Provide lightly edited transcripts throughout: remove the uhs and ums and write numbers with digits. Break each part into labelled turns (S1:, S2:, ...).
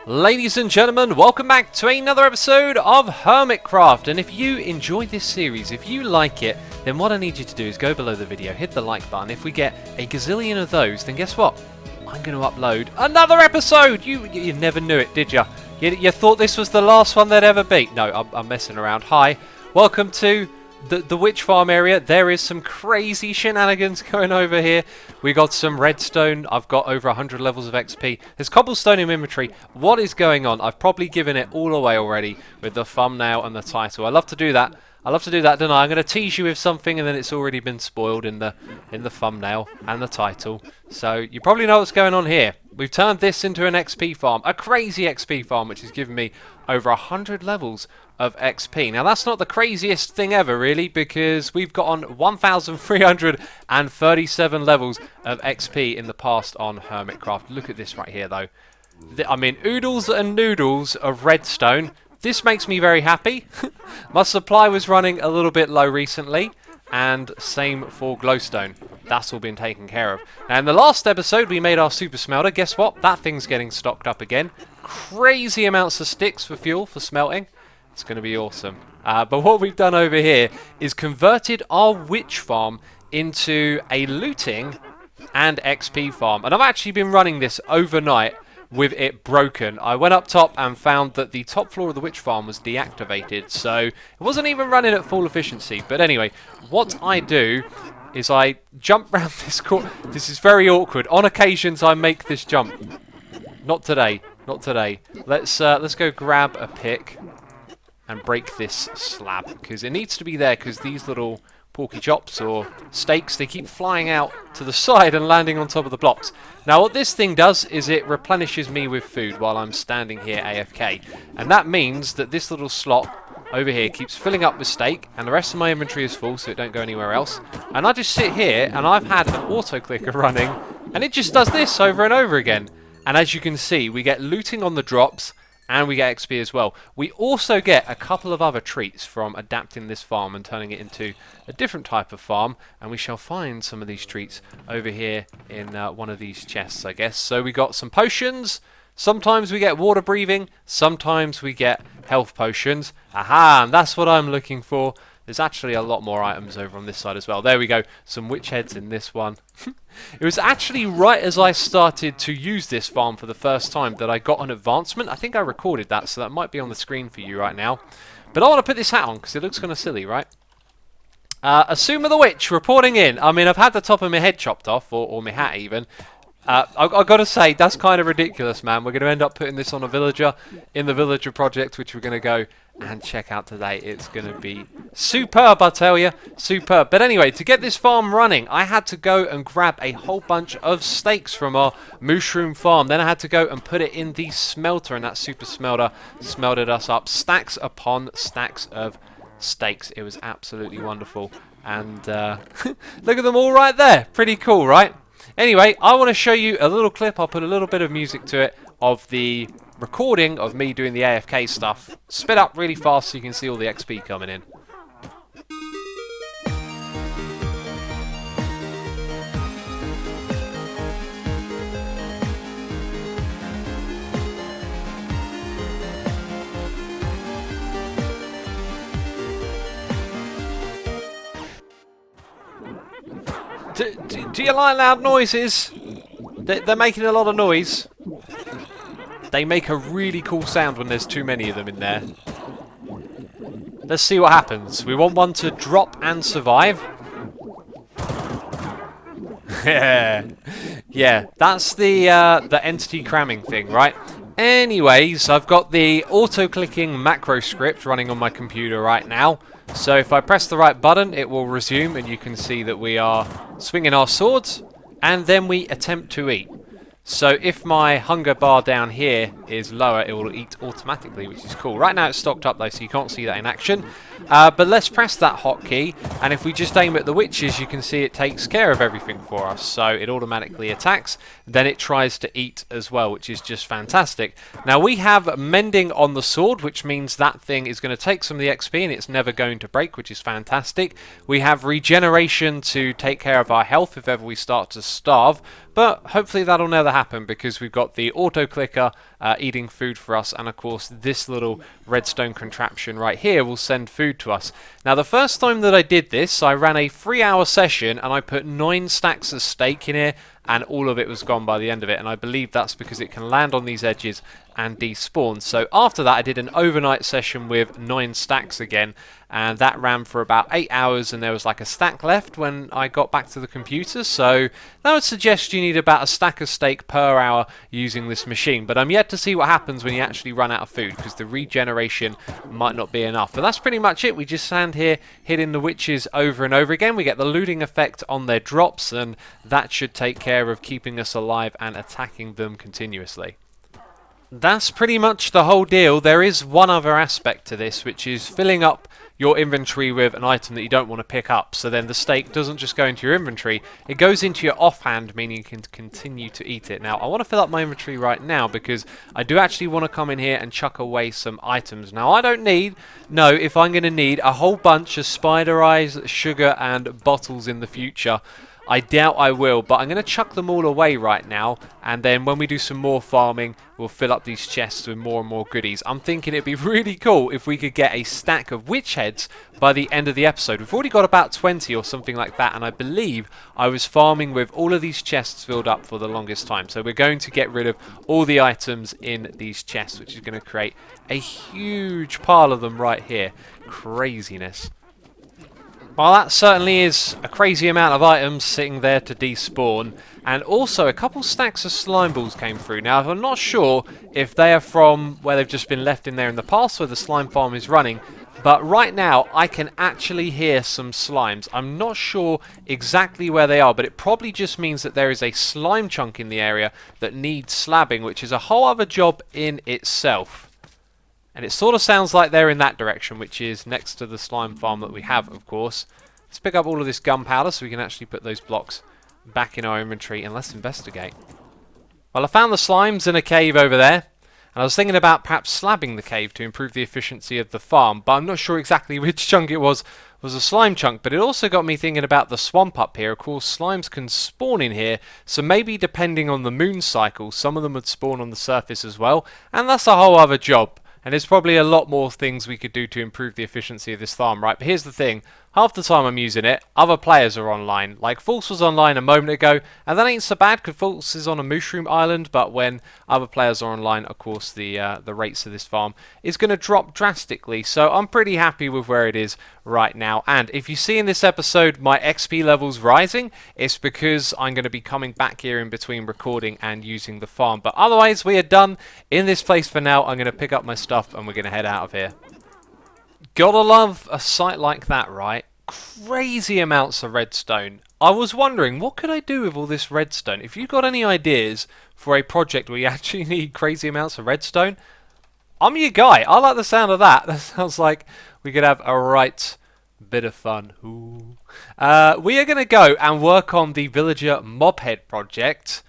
S1: Ladies and gentlemen, welcome back to another episode of Hermitcraft. And if you enjoyed this series, if you like it, then what I need you to do is go below the video, hit the like button. If we get a gazillion of those, then guess what? I'm going to upload another episode! You never knew it, did you? You thought this was the last one there'd ever be? No, I'm messing around. Hi, welcome to the witch farm area. There is some crazy shenanigans going over here. We got some redstone. I've got over 100 levels of XP. There's cobblestone in inventory. What is going on? I've probably given it all away already with the thumbnail and the title. I love to do that. I love to do that, don't I? I'm going to tease you with something and then it's already been spoiled in the thumbnail and the title. So you probably know what's going on here. We've turned this into an XP farm, a crazy XP farm, which has given me over 100 levels of XP. Now that's not the craziest thing ever, really, because we've got on 1,337 levels of XP in the past on Hermitcraft. Look at this right here, though. I mean, oodles and noodles of redstone. This makes me very happy. My supply was running a little bit low recently, and same for glowstone. That's all been taken care of. Now, in the last episode, we made our super smelter. Guess what? That thing's getting stocked up again. Crazy amounts of sticks for fuel for smelting. It's going to be awesome. But what we've done over here is converted our witch farm into a looting and XP farm. And I've actually been running this overnight with it broken. I went up top and found that the top floor of the witch farm was deactivated. So it wasn't even running at full efficiency. But anyway, what I do is I jump round this corner. This is very awkward. On occasions I make this jump. Not today. Not today. Let's go grab a pick and break this slab, because it needs to be there, because these little porky chops or steaks, they keep flying out to the side and landing on top of the blocks. Now what this thing does is it replenishes me with food while I'm standing here AFK, and that means that this little slot over here keeps filling up with steak, and the rest of my inventory is full so it don't go anywhere else. And I just sit here and I've had an auto clicker running and it just does this over and over again. And as you can see, we get looting on the drops and we get XP as well. We also get a couple of other treats from adapting this farm and turning it into a different type of farm. And we shall find some of these treats over here in one of these chests, I guess. So we got some potions. Sometimes we get water breathing. Sometimes we get health potions. Aha, and that's what I'm looking for. There's actually a lot more items over on this side as well. There we go. Some witch heads in this one. It was actually right as I started to use this farm for the first time that I got an advancement. I think I recorded that, so that might be on the screen for you right now. But I want to put this hat on because it looks kind of silly, right? Asuma the Witch reporting in. I mean, I've had the top of my head chopped off, or my hat even. I've got to say, that's kind of ridiculous, man. We're going to end up putting this on a villager in the villager project, which we're going to go and check out today. It's going to be superb, I tell you. Superb. But anyway, to get this farm running, I had to go and grab a whole bunch of steaks from our mushroom farm. Then I had to go and put it in the smelter, and that super smelter smelted us up stacks upon stacks of steaks. It was absolutely wonderful. And look at them all right there. Pretty cool, right? Anyway, I want to show you a little clip. I'll put a little bit of music to it of the recording of me doing the AFK stuff. Spit up really fast so you can see all the XP coming in. Do you like loud noises? They're making a lot of noise. They make a really cool sound when there's too many of them in there. Let's see what happens. We want one to drop and survive. Yeah, that's the entity cramming thing, right? Anyways, I've got the auto-clicking macro script running on my computer right now. So if I press the right button, it will resume, and you can see that we are swinging our swords, and then we attempt to eat. So if my hunger bar down here is lower, it will eat automatically, which is cool. Right now it's stocked up though, so you can't see that in action. But let's press that hotkey, and if we just aim at the witches, you can see it takes care of everything for us. So it automatically attacks, then it tries to eat as well, which is just fantastic. Now we have mending on the sword, which means that thing is going to take some of the XP and it's never going to break, which is fantastic. We have regeneration to take care of our health if ever we start to starve. But hopefully that'll never happen because we've got the auto clicker eating food for us, and of course this little redstone contraption right here will send food to us. Now the first time that I did this, I ran a 3-hour session and I put 9 stacks of steak in here, and all of it was gone by the end of it, and I believe that's because it can land on these edges and despawn. So after that I did an overnight session with 9 stacks again, and that ran for about 8 hours, and there was like a stack left when I got back to the computer. So that would suggest you need about a stack of steak per hour using this machine, but I'm yet to see what happens when you actually run out of food, because the regeneration might not be enough. But that's pretty much it. We just stand here hitting the witches over and over again. We get the looting effect on their drops, and that should take care of keeping us alive and attacking them continuously. That's pretty much the whole deal. There is one other aspect to this, which is filling up your inventory with an item that you don't want to pick up. So then the steak doesn't just go into your inventory, it goes into your offhand, meaning you can continue to eat it. Now I want to fill up my inventory right now because I do actually want to come in here and chuck away some items. Now I don't know if I'm going to need a whole bunch of spider eyes, sugar and bottles in the future. I doubt I will, but I'm going to chuck them all away right now, and then when we do some more farming, we'll fill up these chests with more and more goodies. I'm thinking it'd be really cool if we could get a stack of witch heads by the end of the episode. We've already got about 20 or something like that, and I believe I was farming with all of these chests filled up for the longest time. So we're going to get rid of all the items in these chests, which is going to create a huge pile of them right here. Craziness. Well, that certainly is a crazy amount of items sitting there to despawn, and also a couple stacks of slime balls came through. Now, I'm not sure if they are from where they've just been left in there in the past where the slime farm is running, but right now I can actually hear some slimes. I'm not sure exactly where they are, but it probably just means that there is a slime chunk in the area that needs slabbing, which is a whole other job in itself. And it sort of sounds like they're in that direction, which is next to the slime farm that we have, of course. Let's pick up all of this gunpowder so we can actually put those blocks back in our inventory, and let's investigate. Well, I found the slimes in a cave over there, and I was thinking about perhaps slabbing the cave to improve the efficiency of the farm, but I'm not sure exactly which chunk it was a slime chunk. But it also got me thinking about the swamp up here. Of course, slimes can spawn in here, so maybe depending on the moon cycle, some of them would spawn on the surface as well, and that's a whole other job. And there's probably a lot more things we could do to improve the efficiency of this farm, right? But here's the thing. Half the time I'm using it, other players are online. Like, False was online a moment ago, and that ain't so bad because False is on a mushroom island, but when other players are online, of course, the rates of this farm is going to drop drastically. So I'm pretty happy with where it is right now. And if you see in this episode my XP levels rising, it's because I'm going to be coming back here in between recording and using the farm. But otherwise, we are done in this place for now. I'm going to pick up my stuff and we're going to head out of here. Gotta love a site like that, right? Crazy amounts of redstone. I was wondering, what could I do with all this redstone? If you've got any ideas for a project where you actually need crazy amounts of redstone, I'm your guy. I like the sound of that. That sounds like we could have a right bit of fun. Ooh. We are going to go and work on the villager mobhead project.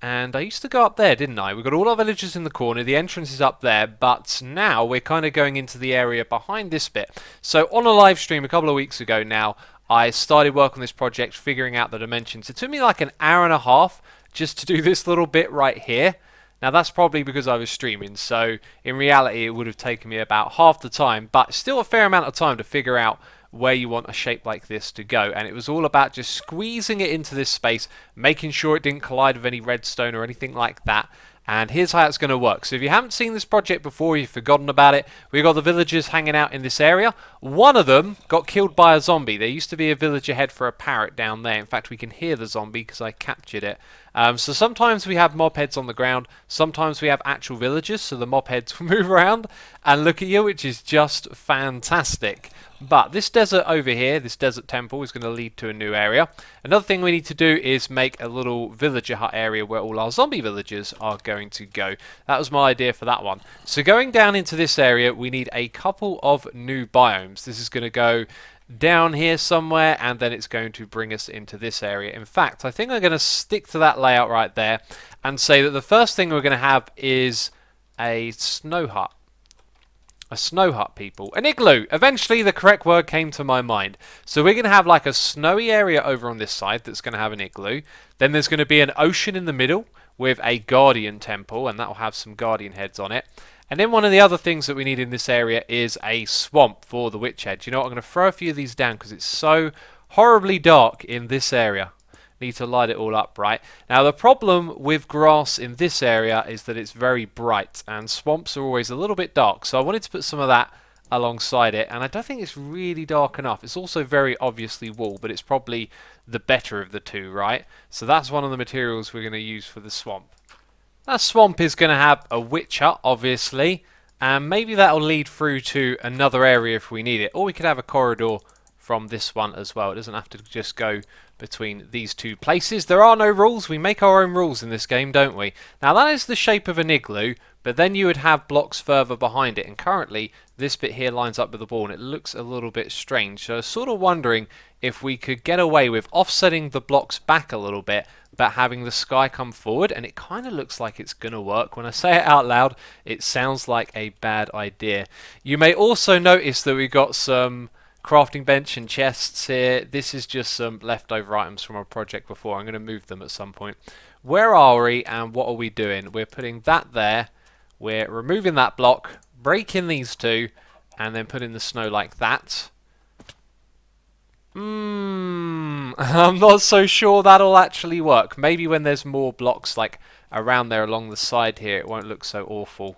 S1: And I used to go up there, didn't I? We've got all our villagers in the corner, the entrance is up there, but now we're kind of going into the area behind this bit. So on a live stream a couple of weeks ago now, I started work on this project, figuring out the dimensions. It took me like an hour and a half just to do this little bit right here. Now that's probably because I was streaming, so in reality it would have taken me about half the time, but still a fair amount of time to figure out where you want a shape like this to go. And it was all about just squeezing it into this space, making sure it didn't collide with any redstone or anything like that. And here's how it's going to work. So if you haven't seen this project before, you've forgotten about it, we've got the villagers hanging out in this area. One of them got killed by a zombie. There used to be a villager head for a parrot down there. In fact, we can hear the zombie because I captured it. So sometimes we have mob heads on the ground, sometimes we have actual villagers, so the mob heads will move around and look at you, which is just fantastic. But this desert over here, this desert temple, is going to lead to a new area. Another thing we need to do is make a little villager hut area where all our zombie villagers are going to go. That was my idea for that one. So going down into this area, we need a couple of new biomes. This is going to go down here somewhere, and then it's going to bring us into this area. In fact, I think I'm going to stick to that layout right there and say that the first thing we're going to have is a snow hut. A snow hut, people. An igloo. Eventually, the correct word came to my mind. So we're going to have like a snowy area over on this side that's going to have an igloo. Then there's going to be an ocean in the middle with a guardian temple, and that will have some guardian heads on it. And then one of the other things that we need in this area is a swamp for the witch head. You know what? I'm going to throw a few of these down because it's so horribly dark in this area. Need to light it all up, right? Now, the problem with grass in this area is that it's very bright, and swamps are always a little bit dark. So I wanted to put some of that alongside it, and I don't think it's really dark enough. It's also very obviously wool, but it's probably the better of the two, right? So that's one of the materials we're going to use for the swamp. That swamp is going to have a witch hut, obviously, and maybe that'll lead through to another area if we need it. Or we could have a corridor from this one as well. It doesn't have to just go between these two places. There are no rules. We make our own rules in this game, don't we? Now, that is the shape of an igloo, but then you would have blocks further behind it, and currently this bit here lines up with the wall, and it looks a little bit strange. So I was sort of wondering if we could get away with offsetting the blocks back a little bit, but having the sky come forward, and it kind of looks like it's going to work. When I say it out loud, it sounds like a bad idea. You may also notice that we got some crafting bench and chests here. This is just some leftover items from our project before. I'm going to move them at some point. Where are we and what are we doing? We're putting that there. We're removing that block, breaking these two, and then putting the snow like that. I'm not so sure that'll actually work. Maybe when there's more blocks like around there along the side here, it won't look so awful.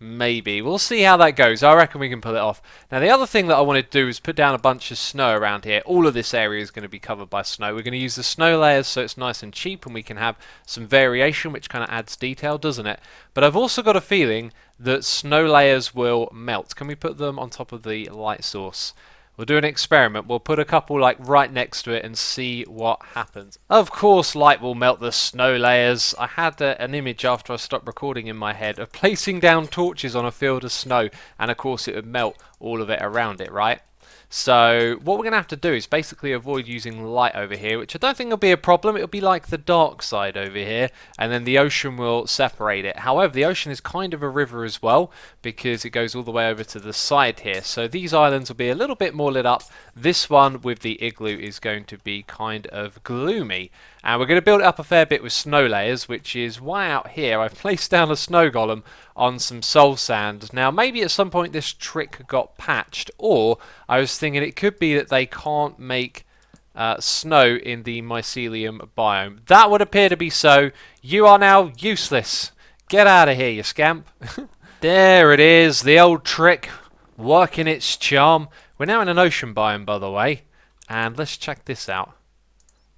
S1: Maybe. We'll see how that goes. I reckon we can pull it off. Now, the other thing that I want to do is put down a bunch of snow around here. All of this area is going to be covered by snow. We're going to use the snow layers so it's nice and cheap, and we can have some variation, which kind of adds detail, doesn't it? But I've also got a feeling that snow layers will melt. Can we put them on top of the light source? We'll do an experiment. We'll put a couple like right next to it and see what happens. Of course, light will melt the snow layers. I had an image after I stopped recording in my head of placing down torches on a field of snow, and of course it would melt all of it around it, right? So what we're going to have to do is basically avoid using light over here, which I don't think will be a problem. It'll be like the dark side over here, and then the ocean will separate it. However, the ocean is kind of a river as well, because it goes all the way over to the side here. So these islands will be a little bit more lit up. This one with the igloo is going to be kind of gloomy. And we're going to build it up a fair bit with snow layers, which is why out here I've placed down a snow golem on some soul sand. Now, maybe at some point this trick got patched, or I was thinking it could be that they can't make snow in the mycelium biome. That would appear to be so. You are now useless. Get out of here, you scamp. There it is, the old trick working its charm. We're now in an ocean biome, by the way, and let's check this out.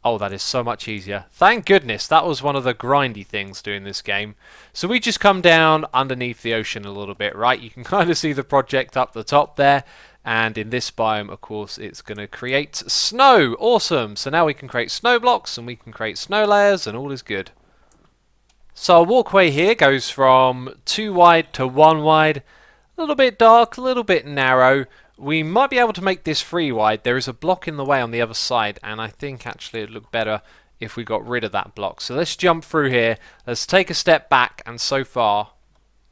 S1: Oh, that is so much easier. Thank goodness, that was one of the grindy things doing this game. So we just come down underneath the ocean a little bit, right? You can kind of see the project up the top there. And in this biome, of course, it's going to create snow. Awesome. So now we can create snow blocks and we can create snow layers and all is good. So our walkway here goes from 2 wide to 1 wide. A little bit dark, a little bit narrow. We might be able to make this 3 wide. There is a block in the way on the other side, and I think actually it would look better if we got rid of that block. So let's jump through here. Let's take a step back, and so far,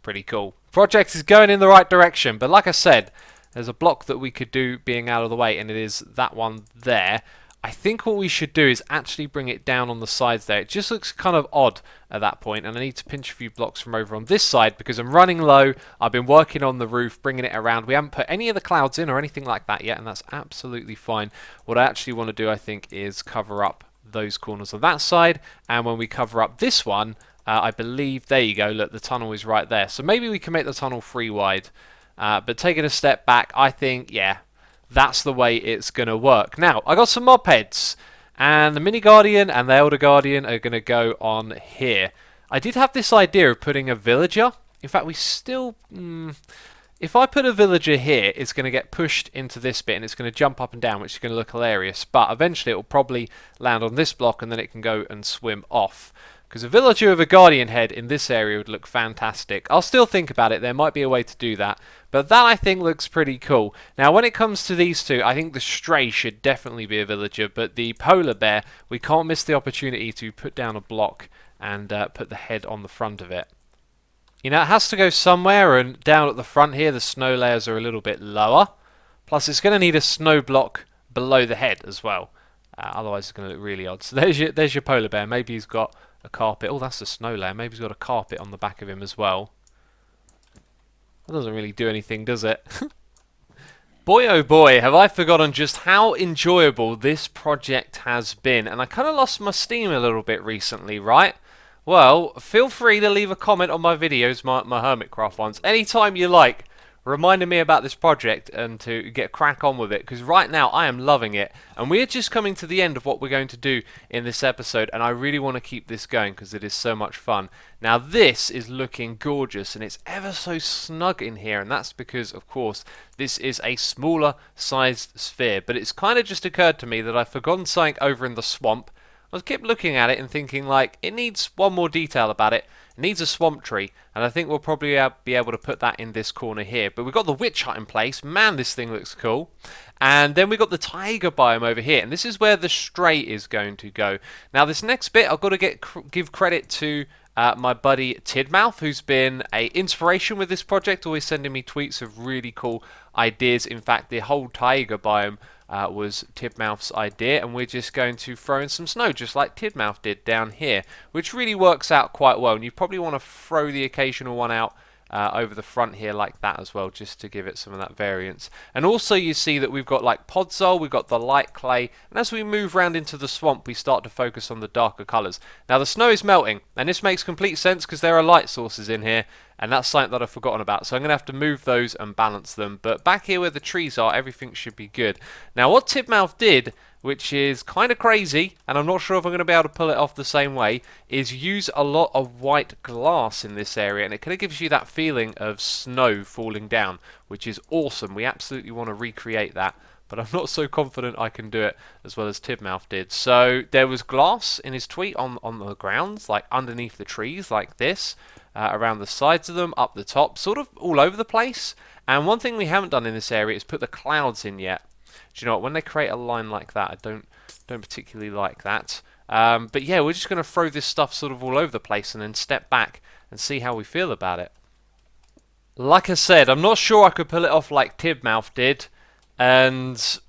S1: pretty cool. Project is going in the right direction, but like I said, there's a block that we could do being out of the way, and it is that one there. I think what we should do is actually bring it down on the sides there. It just looks kind of odd at that point, and I need to pinch a few blocks from over on this side because I'm running low. I've been working on the roof, bringing it around. We haven't put any of the clouds in or anything like that yet, and that's absolutely fine. What I actually want to do, I think, is cover up those corners on that side, and when we cover up this one, I believe, there you go, look, the tunnel is right there. So maybe we can make the tunnel 3 wide, but taking a step back, I think, yeah, that's the way it's going to work. Now, I got some mob heads, and the Mini Guardian and the Elder Guardian are going to go on here. I did have this idea of putting a villager. In fact, we still... if I put a villager here, it's going to get pushed into this bit, and it's going to jump up and down, which is going to look hilarious. But eventually, it will probably land on this block, and then it can go and swim off. Because a villager with a guardian head in this area would look fantastic. I'll still think about it. There might be a way to do that. But that, I think, looks pretty cool. Now, when it comes to these two, I think the stray should definitely be a villager. But the polar bear, we can't miss the opportunity to put down a block and put the head on the front of it. You know, it has to go somewhere, and down at the front here, the snow layers are a little bit lower. Plus, it's going to need a snow block below the head as well. Otherwise, it's going to look really odd. So there's your polar bear. Maybe he's got a carpet. Oh, that's the snow layer. Maybe he's got a carpet on the back of him as well. That doesn't really do anything, does it? Boy oh boy, have I forgotten just how enjoyable this project has been. And I kind of lost my steam a little bit recently, right? Well, feel free to leave a comment on my videos, my Hermitcraft ones, anytime you like, reminding me about this project and to get crack on with it, because right now I am loving it, and we're just coming to the end of what we're going to do in this episode, and I really want to keep this going because it is so much fun. Now this is looking gorgeous, and it's ever so snug in here, and that's because, of course, this is a smaller sized sphere, but it's kind of just occurred to me that I've forgotten something over in the swamp. I kept looking at it and thinking, like, it needs one more detail about it. It needs a swamp tree, and I think we'll probably be able to put that in this corner here. But we've got the witch hut in place. Man, this thing looks cool. And then we've got the tiger biome over here, and this is where the stray is going to go. Now, this next bit, I've got to give credit to my buddy Tidmouth, who's been an inspiration with this project, always sending me tweets of really cool ideas. In fact, the whole tiger biome was Tidmouth's idea, and we're just going to throw in some snow just like Tidmouth did down here, which really works out quite well. And you probably want to throw the occasional one out over the front here like that as well, just to give it some of that variance. And also you see that we've got like podzol, we've got the light clay, and as we move around into the swamp we start to focus on the darker colours. Now the snow is melting, and this makes complete sense because there are light sources in here, and that's something that I've forgotten about, so I'm going to have to move those and balance them. But back here where the trees are, everything should be good. Now what Tidmouth did, which is kind of crazy, and I'm not sure if I'm going to be able to pull it off the same way, is use a lot of white glass in this area, and it kind of gives you that feeling of snow falling down, which is awesome. We absolutely want to recreate that, but I'm not so confident I can do it as well as Tidmouth did. So there was glass in his tweet on the grounds, like underneath the trees like this, around the sides of them, up the top, sort of all over the place. And one thing we haven't done in this area is put the clouds in yet. Do you know what? When they create a line like that, I don't particularly like that. But yeah, we're just going to throw this stuff sort of all over the place and then step back and see how we feel about it. Like I said, I'm not sure I could pull it off like Tidmouth did, and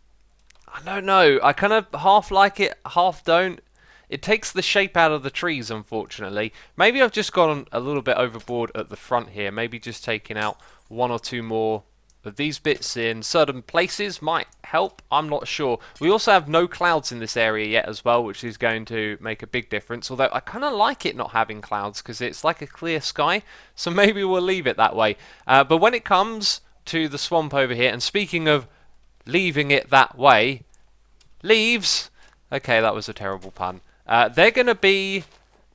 S1: I don't know. I kind of half like it, half don't. It takes the shape out of the trees, unfortunately. Maybe I've just gone a little bit overboard at the front here. Maybe just taking out one or two more of these bits in certain places might help. I'm not sure. We also have no clouds in this area yet as well, which is going to make a big difference. Although I kind of like it not having clouds because it's like a clear sky. So maybe we'll leave it that way. But when it comes to the swamp over here, and speaking of leaving it that way, leaves. Okay, that was a terrible pun. They're going to be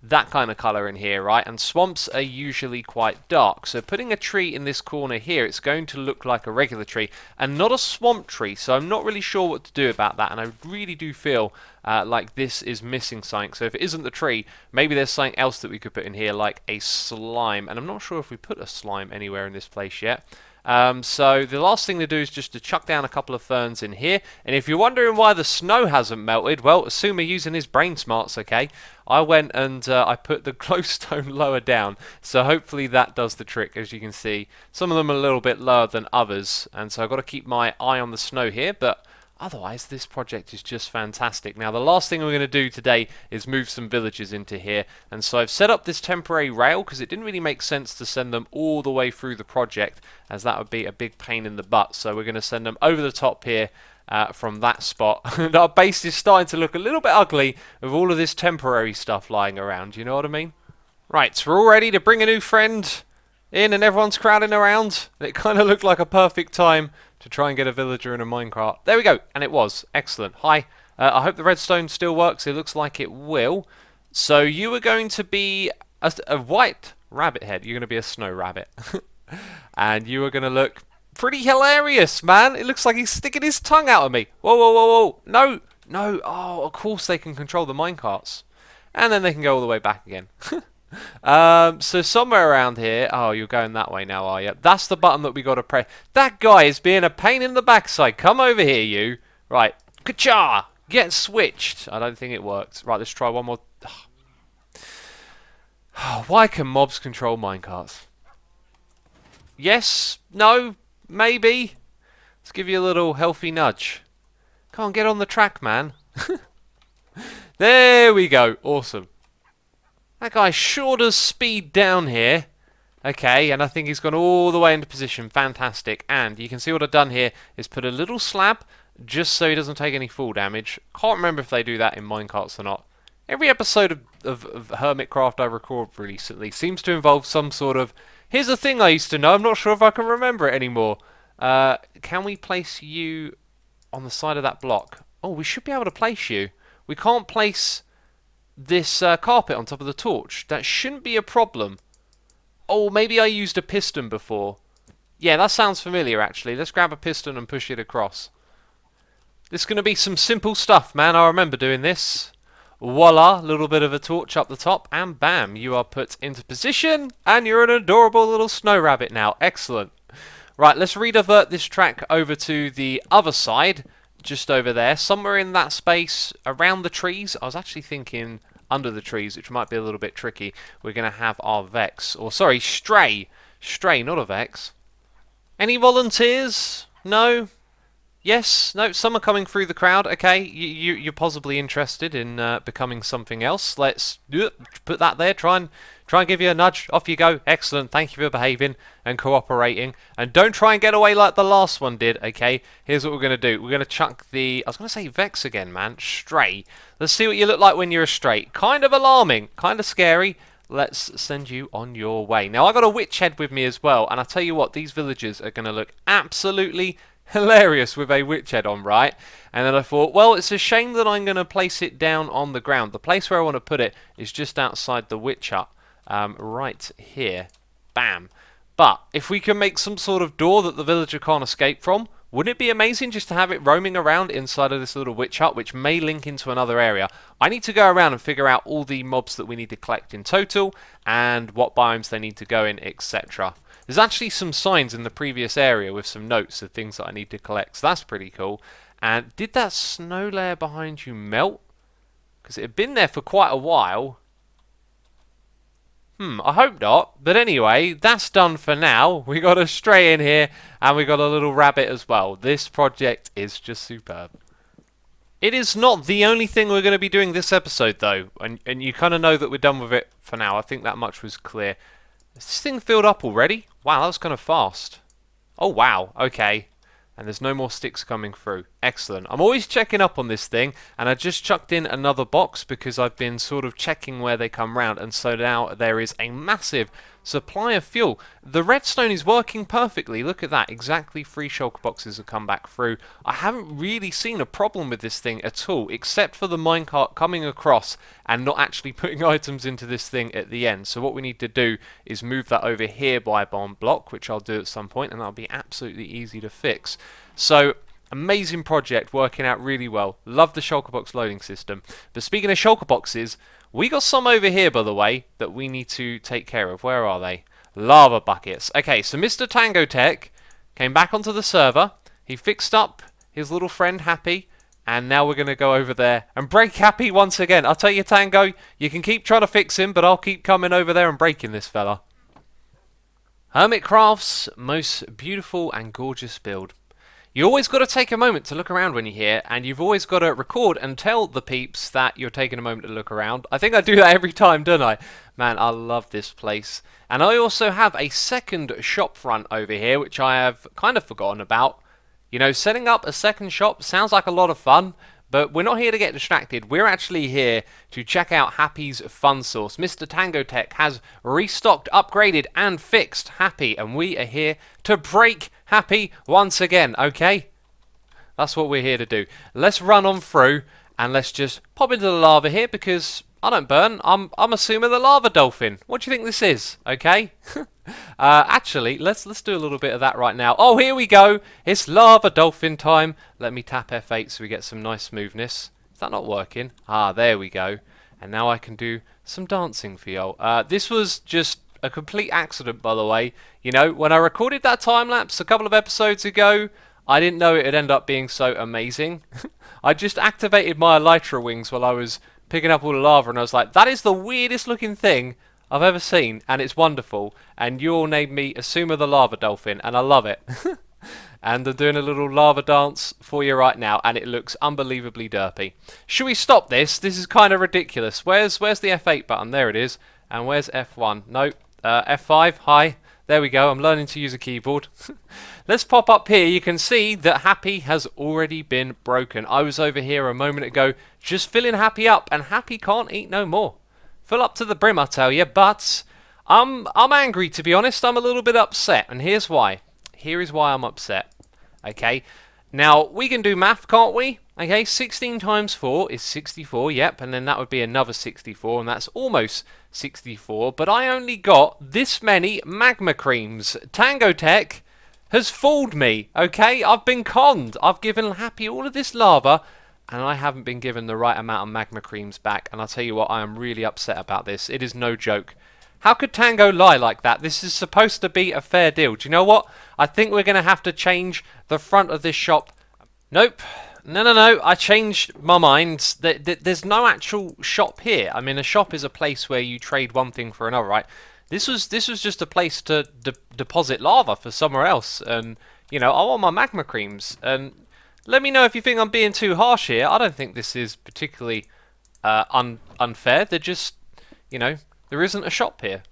S1: that kind of colour in here, right? And swamps are usually quite dark. So putting a tree in this corner here, it's going to look like a regular tree and not a swamp tree. So I'm not really sure what to do about that. And I really do feel like this is missing something. So if it isn't the tree, maybe there's something else that we could put in here, like a slime. And I'm not sure if we put a slime anywhere in this place yet. So the last thing to do is just to chuck down a couple of ferns in here. And if you're wondering why the snow hasn't melted, well, Asuma using his brain smarts, okay? I went and I put the glowstone lower down, so hopefully that does the trick. As you can see, some of them are a little bit lower than others, and so I've got to keep my eye on the snow here, but otherwise this project is just fantastic. Now the last thing we're going to do today is move some villagers into here, and so I've set up this temporary rail because it didn't really make sense to send them all the way through the project, as that would be a big pain in the butt. So we're going to send them over the top here from that spot. And our base is starting to look a little bit ugly with all of this temporary stuff lying around, you know what I mean? Right, so we're all ready to bring a new friend in and everyone's crowding around. It kind of looked like a perfect time to try and get a villager in a minecart. There we go, and it was. Excellent. Hi. I hope the redstone still works. It looks like it will. So you are going to be a white rabbit head. You're going to be a snow rabbit. And you are going to look pretty hilarious, man. It looks like he's sticking his tongue out at me. Whoa, whoa, whoa, whoa. No, no. Oh, of course they can control the minecarts. And then they can go all the way back again. So somewhere around here. Oh, you're going that way now, are you? That's the button that we got to press. That guy is being a pain in the backside. Come over here, you. Right. Ka-cha! Get switched. I don't think it worked. Right, let's try one more. Why can mobs control minecarts? Yes? No? Maybe? Let's give you a little healthy nudge. Come on, get on the track, man. There we go. Awesome. That guy sure does speed down here. Okay, and I think he's gone all the way into position. Fantastic. And you can see what I've done here is put a little slab just so he doesn't take any fall damage. Can't remember if they do that in minecarts or not. Every episode of Hermitcraft I record recently seems to involve some sort of... Here's a thing I used to know. I'm not sure if I can remember it anymore. Can we place you on the side of that block? Oh, we should be able to place you. We can't place this carpet on top of the torch. That shouldn't be a problem. Oh, maybe I used a piston before. Yeah, that sounds familiar, actually. Let's grab a piston and push it across. This is going to be some simple stuff, man. I remember doing this. Voila, a little bit of a torch up the top, and bam, you are put into position, and you're an adorable little snow rabbit now. Excellent. Right, let's redivert this track over to the other side. Just over there, somewhere in that space, around the trees. I was actually thinking under the trees, which might be a little bit tricky. We're going to have our Vex, or sorry, Stray. Stray, not a Vex. Any volunteers? No? Yes? No? Some are coming through the crowd. Okay, you're possibly interested in becoming something else. Let's put that there. Try and give you a nudge. Off you go. Excellent. Thank you for behaving and cooperating. And don't try and get away like the last one did, okay? Here's what we're going to do. We're going to chuck the... I was going to say Vex again, man. Stray. Let's see what you look like when you're a stray. Kind of alarming. Kind of scary. Let's send you on your way. Now, I got a witch head with me as well. And I tell you what, these villagers are going to look absolutely hilarious with a witch head on, right? And then I thought, well, it's a shame that I'm going to place it down on the ground. The place where I want to put it is just outside the witch hut. Right here. Bam. But if we can make some sort of door that the villager can't escape from, wouldn't it be amazing just to have it roaming around inside of this little witch hut, which may link into another area? I need to go around and figure out all the mobs that we need to collect in total, and what biomes they need to go in, etc. There's actually some signs in the previous area with some notes of things that I need to collect, so that's pretty cool. And did that snow layer behind you melt? Because it had been there for quite a while. I hope not. But anyway, that's done for now. We got a stray in here, and we got a little rabbit as well. This project is just superb. It is not the only thing we're going to be doing this episode, though. And you kind of know that we're done with it for now. I think that much was clear. Is this thing filled up already? Wow, that was kind of fast. Oh, wow. Okay. And there's no more sticks coming through. Excellent. I'm always checking up on this thing, and I just chucked in another box because I've been sort of checking where they come round, and so now there is a massive supply of fuel. The redstone is working perfectly. Look at that. Exactly 3 shulker boxes have come back through. I haven't really seen a problem with this thing at all, except for the minecart coming across and not actually putting items into this thing at the end. So what we need to do is move that over here by one block, which I'll do at some point, and that'll be absolutely easy to fix. So, amazing project, working out really well. Love the shulker box loading system. But speaking of shulker boxes, we got some over here, by the way, that we need to take care of. Where are they? Lava buckets. Okay, so Mr. Tango Tech came back onto the server. He fixed up his little friend Happy, and now we're going to go over there and break Happy once again. I'll tell you, Tango, you can keep trying to fix him, but I'll keep coming over there and breaking this fella. Hermitcraft's most beautiful and gorgeous build. You always got to take a moment to look around when you're here, and you've always got to record and tell the peeps that you're taking a moment to look around. I think I do that every time, don't I? Man, I love this place. And I also have a second shop front over here, which I have kind of forgotten about. You know, setting up a second shop sounds like a lot of fun, but we're not here to get distracted. We're actually here to check out Happy's fun source. Mr. Tango Tech has restocked, upgraded, and fixed Happy, and we are here to break Happy once again, okay? That's what we're here to do. Let's run on through, and let's just pop into the lava here, because I don't burn. I'm assuming the lava dolphin. What do you think this is, okay? Actually, let's do a little bit of that right now. Oh, here we go. It's lava dolphin time. Let me tap F8 so we get some nice smoothness. Is that not working? Ah, there we go. And now I can do some dancing for y'all. This was just a complete accident, by the way. You know, when I recorded that time-lapse a couple of episodes ago, I didn't know it would end up being so amazing. I just activated my elytra wings while I was picking up all the lava, and I was like, that is the weirdest looking thing I've ever seen, and it's wonderful. And you all named me Asuma the Lava Dolphin, and I love it. And I'm doing a little lava dance for you right now, and it looks unbelievably derpy. Should we stop this? This is kind of ridiculous. Where's the F8 button? There it is. And where's F1? Nope. F5. Hi. There we go. I'm learning to use a keyboard. Let's pop up here. You can see that Happy has already been broken. I was over here a moment ago just filling Happy up, and Happy can't eat no more. Fill up to the brim, I tell you, but I'm angry, to be honest. I'm a little bit upset, and here's why. Here is why I'm upset. Okay, now we can do math, can't we? Okay, 16 times 4 is 64, yep, and then that would be another 64, and that's almost 64, but I only got this many magma creams. Tango Tech has fooled me, okay? I've been conned. I've given Happy all of this lava, and I haven't been given the right amount of magma creams back, and I'll tell you what, I am really upset about this. It is no joke. How could Tango lie like that? This is supposed to be a fair deal. Do you know what? I think we're going to have to change the front of this shop. Nope. No. I changed my mind. There's no actual shop here. I mean, a shop is a place where you trade one thing for another, right? This was just a place to deposit lava for somewhere else. And, you know, I want my magma creams. And let me know if you think I'm being too harsh here. I don't think this is particularly unfair. They're just, you know... There isn't a shop here.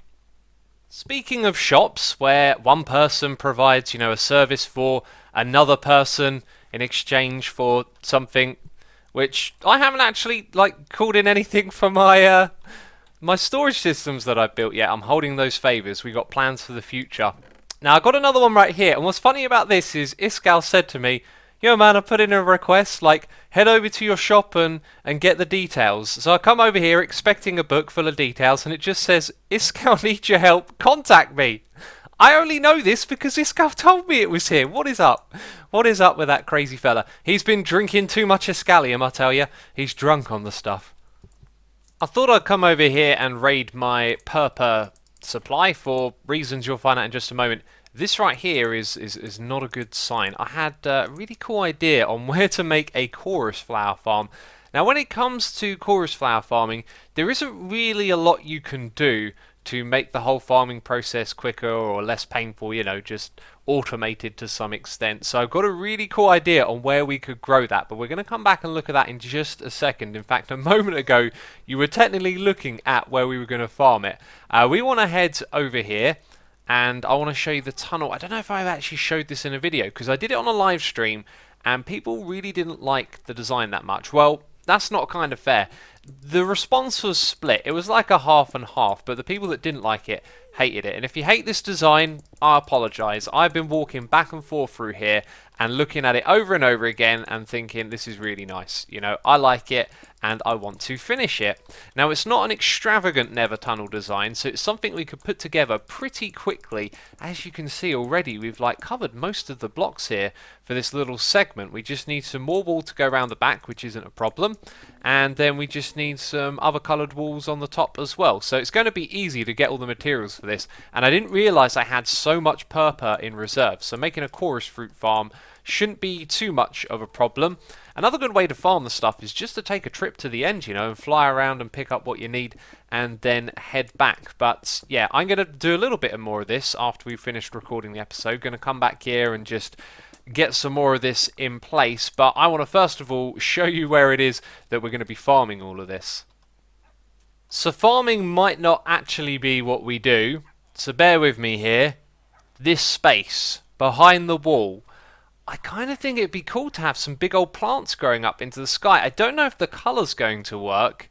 S1: Speaking of shops where one person provides, you know, a service for another person in exchange for something, which I haven't actually called in anything for my my storage systems that I've built yet. I'm holding those favours. We got plans for the future. Now I got another one right here, and what's funny about this is Iskal said to me, "Yo man, I put in a request, head over to your shop and get the details." So I come over here expecting a book full of details, and it just says, "Iskal needs your help, contact me." I only know this because Iskal told me it was here. What is up? What is up with that crazy fella? He's been drinking too much Iskalium, I tell you. He's drunk on the stuff. I thought I'd come over here and raid my purple supply for reasons you'll find out in just a moment. This right here is not a good sign. I had a really cool idea on where to make a chorus flower farm. Now when it comes to chorus flower farming, there isn't really a lot you can do to make the whole farming process quicker or less painful, you know, just automated to some extent. So I've got a really cool idea on where we could grow that, but we're going to come back and look at that in just a second. In fact, a moment ago, you were technically looking at where we were going to farm it. We want to head over here, and I want to show you the tunnel. I don't know if I've actually showed this in a video, because I did it on a live stream, and people really didn't like the design that much. Well, that's not kind of fair. The response was split. It was like a half and half, but the people that didn't like it hated it. And if you hate this design, I apologise. I've been walking back and forth through here and looking at it over and over again and thinking this is really nice. You know, I like it and I want to finish it. Now, it's not an extravagant Nether tunnel design, so it's something we could put together pretty quickly. As you can see already, we've covered most of the blocks here for this little segment. We just need some more wall to go around the back, which isn't a problem. And then we just need some other coloured walls on the top as well. So it's going to be easy to get all the materials for this. And I didn't realise I had so much purple in reserve. So making a chorus fruit farm shouldn't be too much of a problem. Another good way to farm the stuff is just to take a trip to the end, you know, and fly around and pick up what you need and then head back. But yeah, I'm going to do a little bit more of this after we've finished recording the episode. Going to come back here and just get some more of this in place. But I want to first of all show you where it is that we're going to be farming all of this. So farming might not actually be what we do, so bear with me here. This space behind the wall, I kind of think it'd be cool to have some big old plants growing up into the sky. I don't know if the colour's going to work,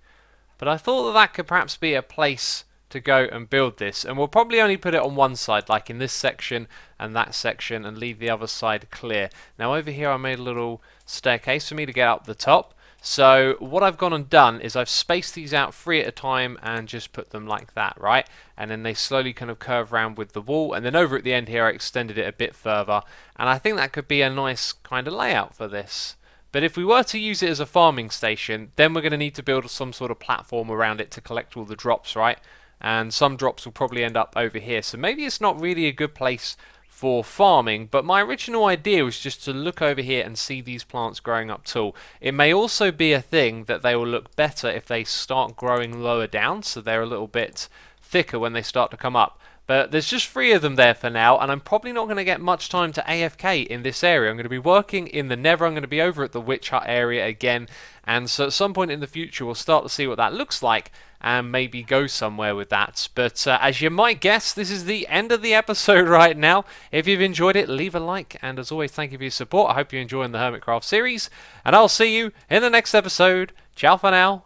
S1: but I thought that could perhaps be a place to go and build this. And we'll probably only put it on one side, like in this section and that section, and leave the other side clear. Now over here I made a little staircase for me to get up the top. So what I've gone and done is I've spaced these out 3 at a time and just put them like that, right? And then they slowly kind of curve around with the wall, and then over at the end here I extended it a bit further, and I think that could be a nice kind of layout for this. But if we were to use it as a farming station, then we're going to need to build some sort of platform around it to collect all the drops, right? And some drops will probably end up over here, so maybe it's not really a good place for farming, but my original idea was just to look over here and see these plants growing up tall. It may also be a thing that they will look better if they start growing lower down, so they're a little bit thicker when they start to come up. But there's just 3 of them there for now, and I'm probably not going to get much time to AFK in this area. I'm going to be working in the Nether, I'm going to be over at the Witch Hut area again, and so at some point in the future we'll start to see what that looks like, and maybe go somewhere with that. But as you might guess, this is the end of the episode right now. If you've enjoyed it, leave a like, and as always, thank you for your support. I hope you're enjoying the Hermitcraft series, and I'll see you in the next episode. Ciao for now.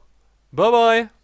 S1: Bye-bye.